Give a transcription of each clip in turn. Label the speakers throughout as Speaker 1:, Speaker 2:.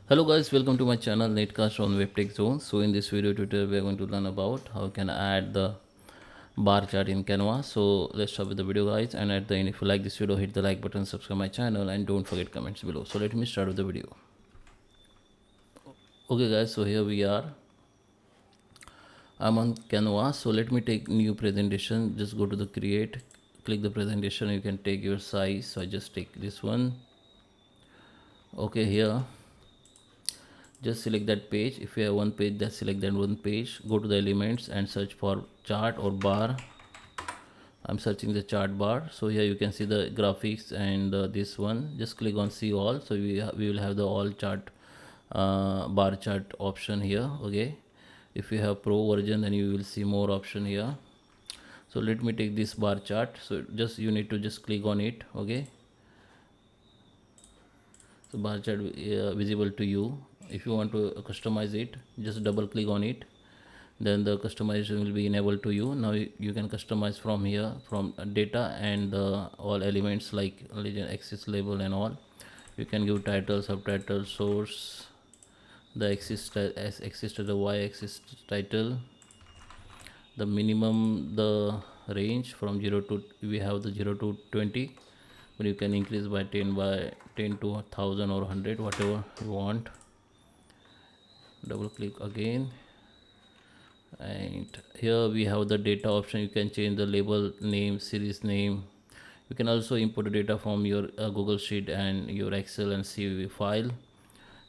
Speaker 1: Hello guys, welcome to my channel Netcast on WebTech Zone. So in this video tutorial we are going to learn about how you can add the bar chart in Canva. So let's start with the video guys, and at the end if you like this video hit the like button, subscribe my channel and don't forget comments below. So let me start with the video. Okay guys, so here we are. I'm on Canva. So let me take new presentation. Just go to the create, click the presentation. You can take your size. So I just take this one. Okay, here just select that page. If you have one page, just select that one page, go to the elements and search for chart or bar. I'm searching the chart bar. So here you can see the graphics and this one, just click on see all. So we will have the all chart bar chart option here. Okay, if you have pro version then you will see more option here. So let me take this bar chart. So just you need to just click on it. Okay, so bar chart visible to you. If you want to customize it, just double click on it, then the customization will be enabled to you. Now you can customize from here, from data and all elements like legend, axis, label and all. You can give title, subtitle, source, the axis to the y axis title, the minimum, the range from 0 to, we have the 0 to 20, but you can increase by 10 to 1000 or 100, whatever you want. Double click again, and here we have the data option. You can change the label name, series name. You can also import the data from your Google Sheet and your Excel and CSV file.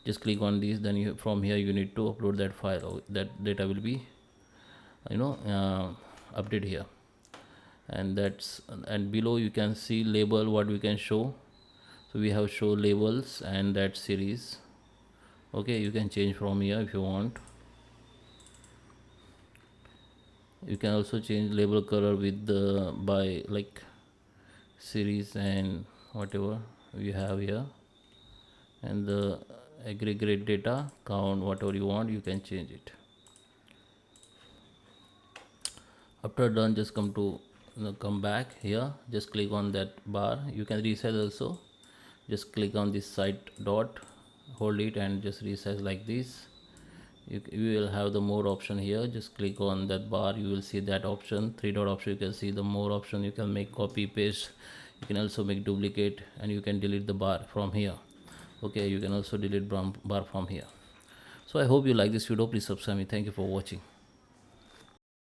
Speaker 1: Just click on this, then you, from here you need to upload that file. That data will be update here, and that's, and below you can see label what we can show. So we have show labels and that series. Okay, you can change from here if you want. You can also change label color with the by like series and whatever you have here, and the aggregate data count, whatever you want you can change it. After done, just come back here, just click on that bar. You can resize also. Just click on this side dot, hold it and just resize like this. You will have the more option here. Just click on that bar, you will see that option, three dot option. You can see the more option. You can make copy paste, you can also make duplicate, and you can delete the bar from here. Okay, you can also delete bar from here. So I hope you like this video. Please subscribe me. Thank you for watching.